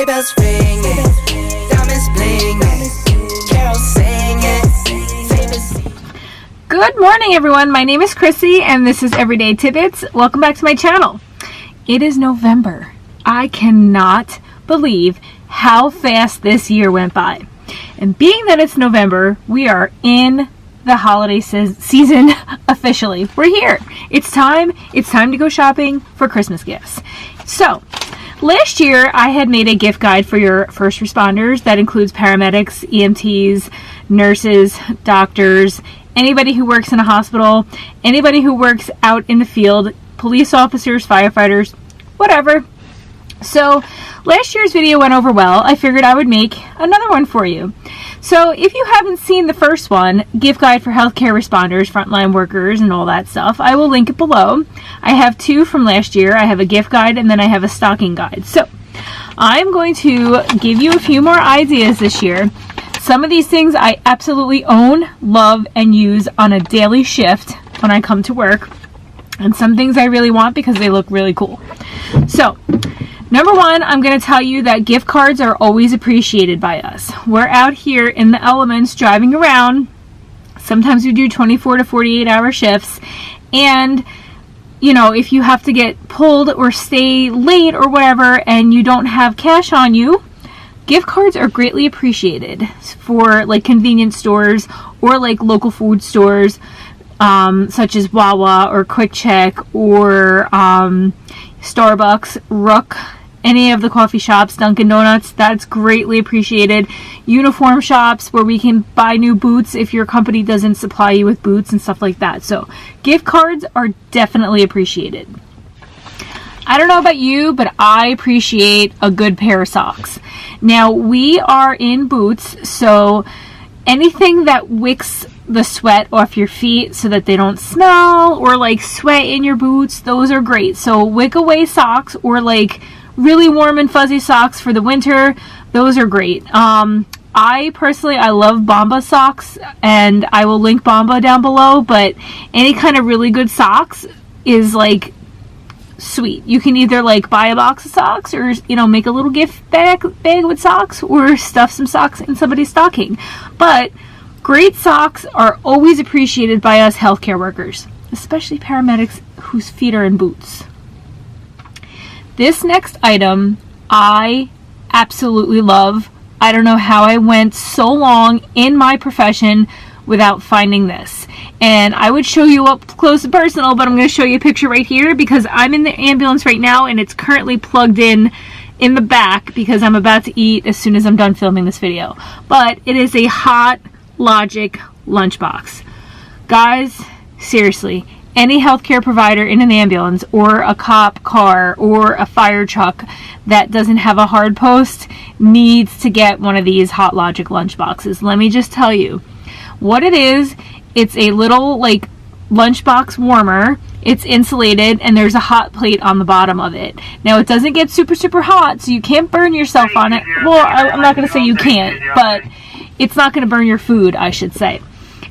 bells ringing, diamonds blinging, carols singing, famous. Good morning, everyone. My name is Chrissy, and this is Everyday Tidbits. Welcome back to my channel. It is November. I cannot believe how fast this year went by. And being that it's November, we are in the holiday season officially. We're here. It's time to go shopping for Christmas gifts. So, last year I had made a gift guide for your first responders that includes paramedics, EMTs, nurses, doctors, anybody who works in a hospital, anybody who works out in the field, police officers, firefighters, whatever. So last year's video went over well. I figured I would make another one for you. So if you haven't seen the first one, gift guide for healthcare responders, frontline workers, and all that stuff, I will link it below. I have two from last year. I have a gift guide and then I have a stocking guide. So I'm going to give you a few more ideas this year. Some of these things I absolutely own, love, and use on a daily shift when I come to work. And some things I really want because they look really cool. So, number one, I'm going to tell you that gift cards are always appreciated by us. We're out here in the elements driving around. Sometimes we do 24 to 48 hour shifts. And, you know, if you have to get pulled or stay late or whatever and you don't have cash on you, gift cards are greatly appreciated for like convenience stores or like local food stores, such as WAWA or Quick Check or Starbucks, Rook, any of the coffee shops, Dunkin Donuts. That's greatly appreciated. Uniform shops where we can buy new boots if your company doesn't supply you with boots and stuff like that. So gift cards are definitely appreciated. I don't know about you, but I appreciate a good pair of socks. Now, we are in boots, so anything that wicks the sweat off your feet so that they don't smell or like sweat in your boots, those are great. So wick away socks or like really warm and fuzzy socks for the winter, those are great. I personally love Bomba socks, and I will link Bomba down below, but any kind of really good socks is like sweet. You can either like buy a box of socks or, you know, make a little gift bag with socks or stuff some socks in somebody's stocking. But great socks are always appreciated by us healthcare workers, especially paramedics whose feet are in boots. This next item I absolutely love. I don't know how I went so long in my profession without finding this. And I would show you up close and personal, but I'm going to show you a picture right here because I'm in the ambulance right now and it's currently plugged in the back because I'm about to eat as soon as I'm done filming this video. But it is a Hot Logic lunchbox. Guys, seriously, any healthcare provider in an ambulance or a cop car or a fire truck that doesn't have a hard post needs to get one of these Hot Logic lunchboxes. Let me just tell you what it is. It's a little like lunchbox warmer. It's insulated and there's a hot plate on the bottom of it. Now it doesn't get super hot, so you can't burn yourself on it. Well, I'm not going to say you can't, but it's not going to burn your food, I should say.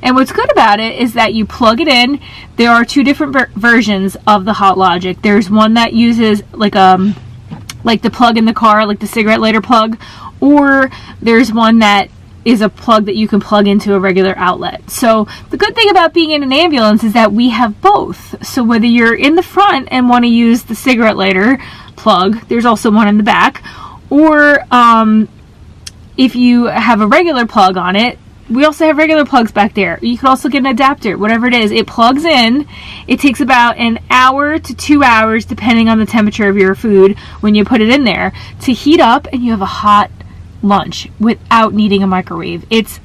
And what's good about it is that you plug it in. There are two different versions of the Hot Logic. There's one that uses like the plug in the car, like the cigarette lighter plug, or there's one that is a plug that you can plug into a regular outlet. So the good thing about being in an ambulance is that we have both. So whether you're in the front and want to use the cigarette lighter plug, there's also one in the back, or if you have a regular plug on it, we also have regular plugs back there. You can also get an adapter, whatever it is. It plugs in. It takes about an hour to 2 hours, depending on the temperature of your food, when you put it in there, to heat up, and you have a hot lunch without needing a microwave. It's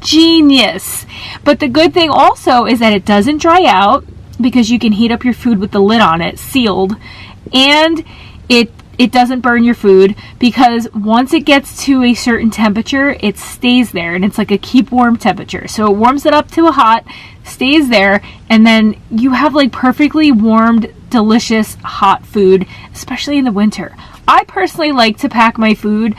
genius. But the good thing also is that it doesn't dry out because you can heat up your food with the lid on it, sealed, and it doesn't burn your food because once it gets to a certain temperature, it stays there, and it's like a keep warm temperature. So it warms it up to a hot, stays there, and then you have like perfectly warmed, delicious hot food, especially in the winter. I personally like to pack my food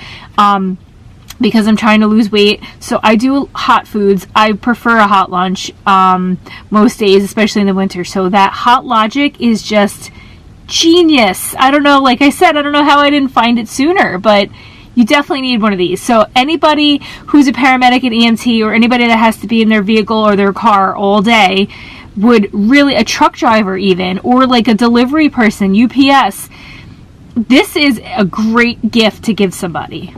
because I'm trying to lose weight, so I do hot foods. I prefer a hot lunch most days, especially in the winter. So that Hot Logic is just genius. I don't know, like I said, I don't know how I didn't find it sooner, but you definitely need one of these. So anybody who's a paramedic, an EMT, or anybody that has to be in their vehicle or their car all day would really, a truck driver even, or like a delivery person, UPS, this is a great gift to give somebody.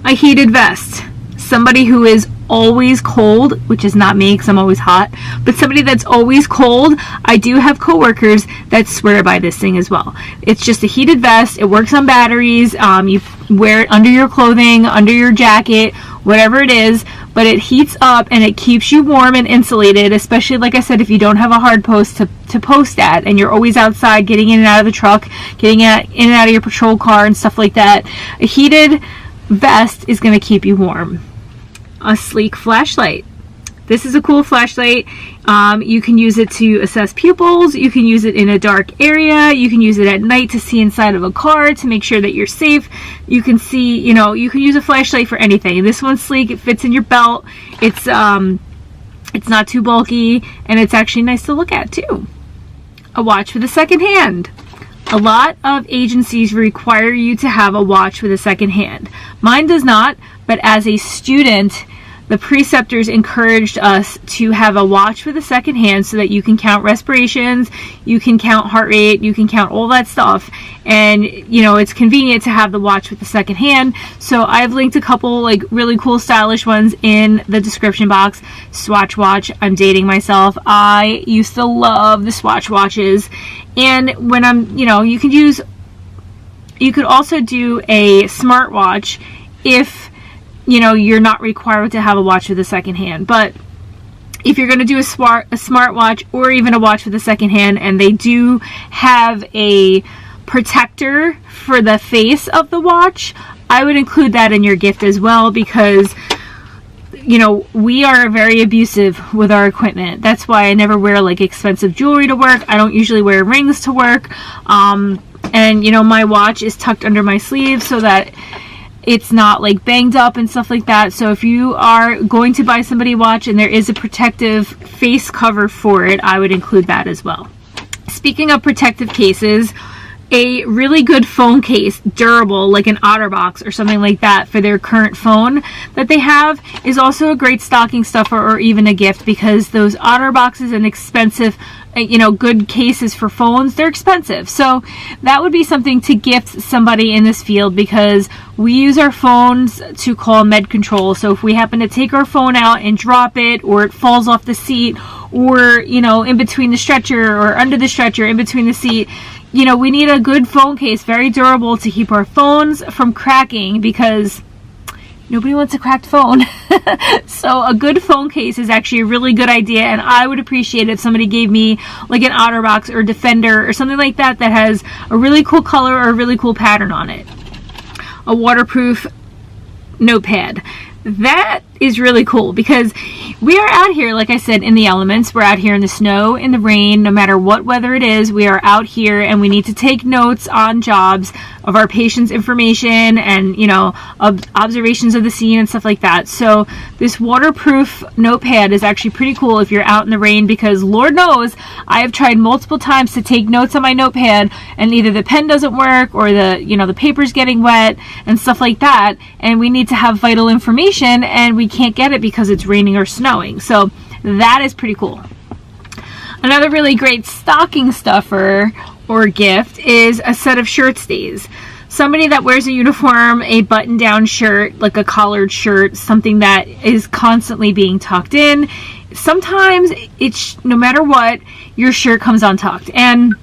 A heated vest. Somebody who is always cold, which is not me because I'm always hot, but somebody that's always cold. I do have coworkers that swear by this thing as well. It's just a heated vest. It works on batteries. You wear it under your clothing, under your jacket, whatever it is, but it heats up and it keeps you warm and insulated, especially, like I said, if you don't have a hard post to post at and you're always outside getting in and out of the truck, getting in and out of your patrol car and stuff like that. A heated vest is going to keep you warm. A sleek flashlight. This is a cool flashlight. You can use it to assess pupils. You can use it in a dark area. You can use it at night to see inside of a car to make sure that you're safe. You can see, you can use a flashlight for anything. This one's sleek. It fits in your belt. It's not too bulky, and it's actually nice to look at too. A watch for the second hand. A lot of agencies require you to have a watch with a second hand. Mine does not, but as a student, the preceptors encouraged us to have a watch with a second hand so that you can count respirations, you can count heart rate, you can count all that stuff. And, it's convenient to have the watch with the second hand. So I've linked a couple like really cool stylish ones in the description box. Swatch watch. I'm dating myself. I used to love the Swatch watches. And when you could also do a smartwatch if you're not required to have a watch with a second hand. But if you're going to do a smartwatch or even a watch with a second hand, and they do have a protector for the face of the watch, I would include that in your gift as well, because we are very abusive with our equipment. That's why I never wear like expensive jewelry to work. I don't usually wear rings to work. And my watch is tucked under my sleeve so that it's not like banged up and stuff like that. So if you are going to buy somebody a watch and there is a protective face cover for it, I would include that as well. Speaking of protective cases, a really good phone case, durable, like an OtterBox or something like that for their current phone that they have, is also a great stocking stuffer or even a gift, because those OtterBoxes and expensive, good cases for phones, they're expensive. So that would be something to gift somebody in this field, because we use our phones to call med control. So if we happen to take our phone out and drop it, or it falls off the seat, or, in between the stretcher or under the stretcher, in between the seat, we need a good phone case, very durable, to keep our phones from cracking, because nobody wants a cracked phone. So a good phone case is actually a really good idea, and I would appreciate it if somebody gave me like an OtterBox or Defender or something like that that has a really cool color or a really cool pattern on it. A waterproof notepad. That is really cool, because we are out here, like I said, in the elements. We're out here in the snow, in the rain, no matter what weather it is. We are out here and we need to take notes on jobs of our patients' information and, observations of the scene and stuff like that. So this waterproof notepad is actually pretty cool if you're out in the rain, because Lord knows I have tried multiple times to take notes on my notepad and either the pen doesn't work or the paper's getting wet and stuff like that. And we need to have vital information and we can't get it because it's raining or snowing. So that is pretty cool. Another really great stocking stuffer or gift is a set of shirt stays. Somebody that wears a uniform, a button-down shirt, like a collared shirt, something that is constantly being tucked in. Sometimes it's, no matter what, your shirt comes untucked. And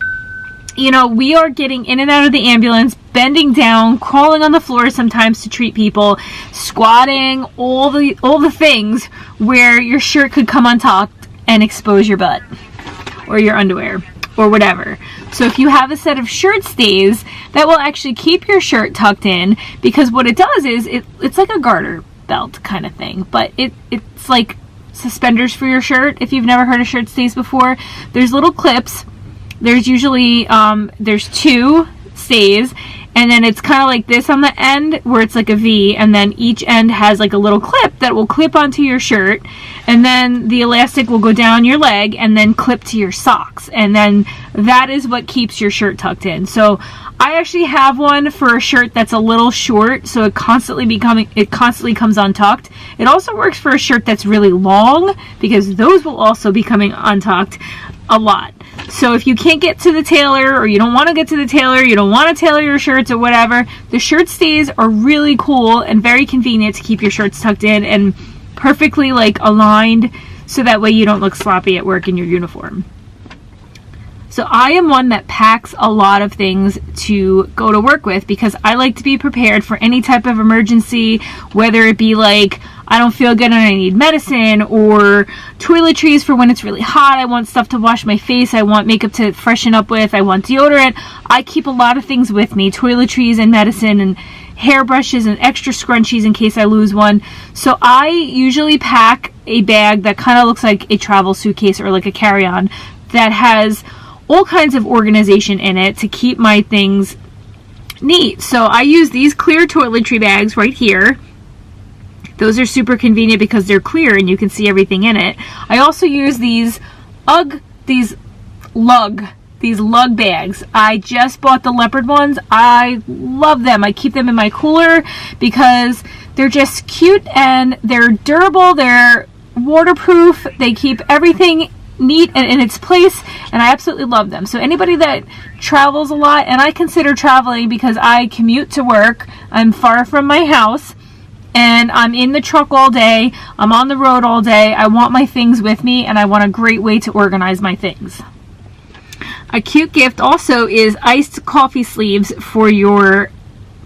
we are getting in and out of the ambulance, bending down, crawling on the floor sometimes to treat people, squatting, all the things where your shirt could come untucked and expose your butt or your underwear or whatever. So if you have a set of shirt stays, that will actually keep your shirt tucked in, because what it does is it's like a garter belt kind of thing, but it's like suspenders for your shirt. If you've never heard of shirt stays before, there's little clips. There's usually there's two stays, and then it's kind of like this on the end where it's like a V, and then each end has like a little clip that will clip onto your shirt, and then the elastic will go down your leg and then clip to your socks, and then that is what keeps your shirt tucked in. So I actually have one for a shirt that's a little short, so it constantly comes untucked. It also works for a shirt that's really long, because those will also be coming untucked a lot. So if you can't get to the tailor, or you don't want to get to the tailor, you don't want to tailor your shirts or whatever, the shirt stays are really cool and very convenient to keep your shirts tucked in and perfectly like aligned, so that way you don't look sloppy at work in your uniform. So I am one that packs a lot of things to go to work with, because I like to be prepared for any type of emergency, whether it be like I don't feel good and I need medicine, or toiletries for when it's really hot. I want stuff to wash my face. I want makeup to freshen up with. I want deodorant. I keep a lot of things with me, toiletries and medicine and hairbrushes and extra scrunchies in case I lose one. So I usually pack a bag that kind of looks like a travel suitcase or like a carry-on that has all kinds of organization in it to keep my things neat. So I use these clear toiletry bags right here. Those are super convenient because they're clear and you can see everything in it. I also use these lug bags. I just bought the leopard ones. I love them. I keep them in my cooler because they're just cute and they're durable. They're waterproof. They keep everything neat and in its place, and I absolutely love them. So anybody that travels a lot, and I consider traveling because I commute to work, I'm far from my house, and I'm in the truck all day, I'm on the road all day, I want my things with me, and I want a great way to organize my things. A cute gift also is iced coffee sleeves for your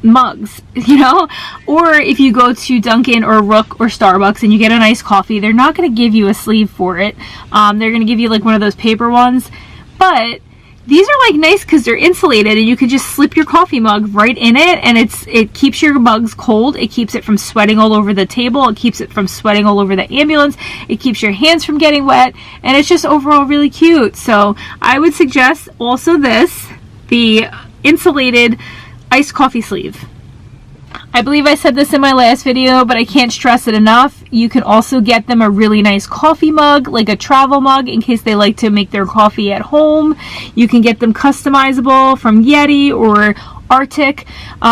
mugs, you know, or if you go to Dunkin or Rook or Starbucks and you get an iced coffee, they're not going to give you a sleeve for it. They're going to give you like one of those paper ones, but these are like nice because they're insulated and you can just slip your coffee mug right in it, and it keeps your mugs cold. It keeps it from sweating all over the table. It keeps it from sweating all over the ambulance. It keeps your hands from getting wet, and it's just overall really cute. So I would suggest also the insulated iced coffee sleeve. I believe I said this in my last video, but I can't stress it enough. You can also get them a really nice coffee mug, like a travel mug, in case they like to make their coffee at home. You can get them customizable from Yeti or Arctic.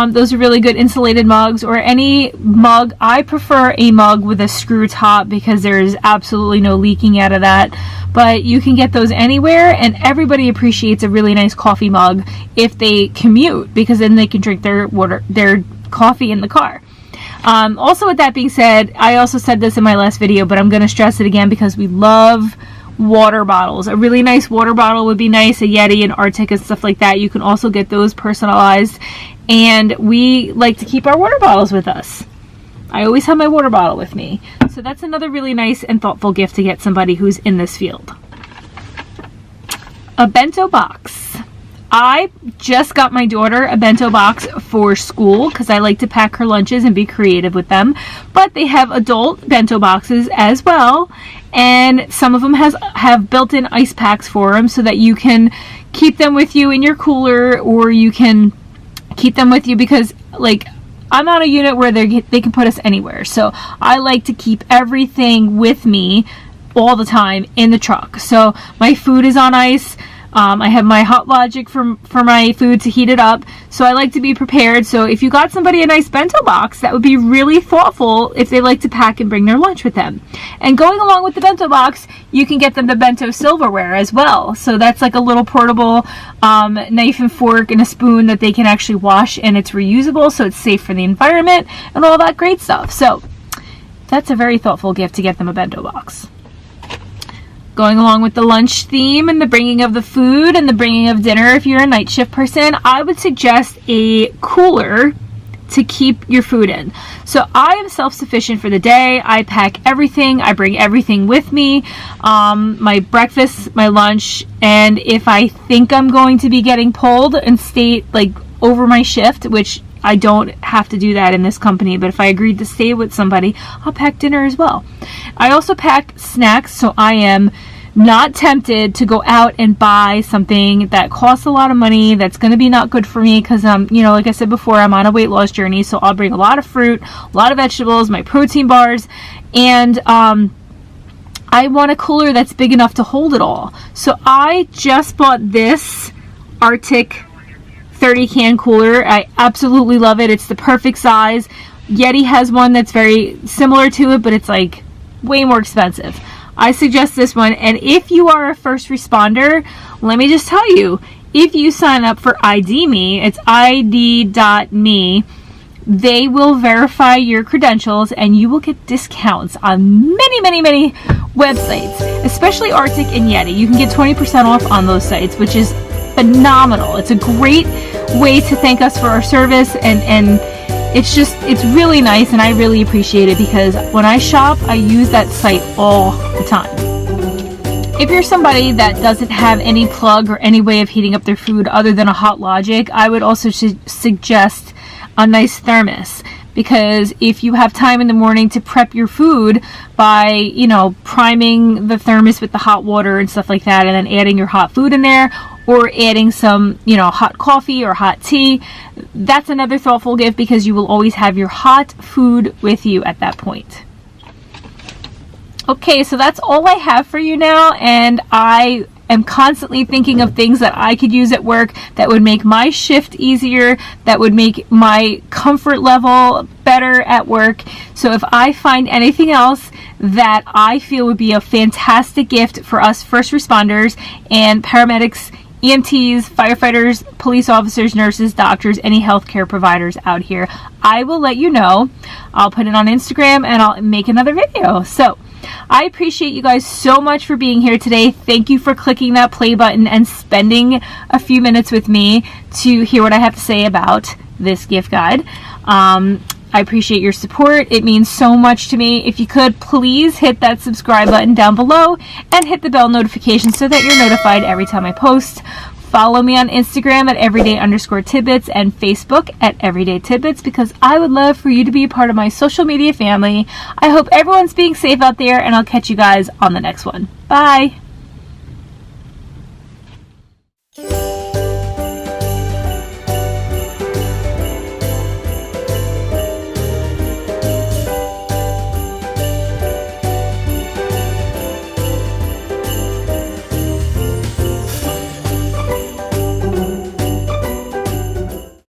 Those are really good insulated mugs, or any mug. I prefer a mug with a screw top because there is absolutely no leaking out of that. But you can get those anywhere, and everybody appreciates a really nice coffee mug if they commute, because then they can drink their coffee in the car. Also, with that being said, I also said this in my last video, but I'm going to stress it again because we love water bottles. A really nice water bottle would be nice, a Yeti and Arctic and stuff like that. You can also get those personalized, and we like to keep our water bottles with us. I always have my water bottle with me. So that's another really nice and thoughtful gift to get somebody who's in this field. A bento box. I just got my daughter a bento box for school because I like to pack her lunches and be creative with them. But they have adult bento boxes as well, and some of them have built-in ice packs for them so that you can keep them with you in your cooler, or you can keep them with you because, like, I'm on a unit where they can put us anywhere. So I like to keep everything with me all the time in the truck. So my food is on ice. I have my Hot Logic for my food to heat it up. So I like to be prepared. So if you got somebody a nice bento box, that would be really thoughtful if they like to pack and bring their lunch with them. And going along with the bento box, you can get them the bento silverware as well. So that's like a little portable knife and fork and a spoon that they can actually wash, and it's reusable, so it's safe for the environment and all that great stuff. So that's a very thoughtful gift to get them a bento box. Going along with the lunch theme and the bringing of the food and the bringing of dinner, if you're a night shift person, I would suggest a cooler to keep your food in. So I am self-sufficient for the day. I pack everything. I bring everything with me. My breakfast, my lunch, and if I think I'm going to be getting pulled and stay like over my shift, which I don't have to do that in this company, but if I agreed to stay with somebody, I'll pack dinner as well. I also pack snacks, so I am not tempted to go out and buy something that costs a lot of money, that's going to be not good for me, because like I said before, I'm on a weight loss journey. So I'll bring a lot of fruit, a lot of vegetables, my protein bars, and I want a cooler that's big enough to hold it all. So I just bought this Arctic 30 can cooler. I absolutely love it. It's the perfect size. Yeti has one that's very similar to it, but it's like way more expensive. I suggest this one. And if you are a first responder, let me just tell you, if you sign up for ID Me, it's id.me, they will verify your credentials and you will get discounts on many websites, especially Arctic and Yeti. You can get 20% off on those sites, which is phenomenal. It's a great way to thank us for our service, and it's really nice, and I really appreciate it, because when I shop, I use that site all the time. If you're somebody that doesn't have any plug or any way of heating up their food other than a hot Logic, I would also suggest a nice thermos, because if you have time in the morning to prep your food by, priming the thermos with the hot water and stuff like that, and then adding your hot food in there, or adding some, hot coffee or hot tea, that's another thoughtful gift, because you will always have your hot food with you at that point. Okay, so that's all I have for you now, and I am constantly thinking of things that I could use at work that would make my shift easier, that would make my comfort level better at work. So if I find anything else that I feel would be a fantastic gift for us first responders and paramedics, EMTs, firefighters, police officers, nurses, doctors, any healthcare providers out here, I will let you know. I'll put it on Instagram and I'll make another video. So I appreciate you guys so much for being here today. Thank you for clicking that play button and spending a few minutes with me to hear what I have to say about this gift guide. I appreciate your support. It means so much to me. If you could, please hit that subscribe button down below and hit the bell notification so that you're notified every time I post. Follow me on Instagram at everyday_tidbits and Facebook at everydaytidbits, because I would love for you to be a part of my social media family. I hope everyone's being safe out there, and I'll catch you guys on the next one. Bye.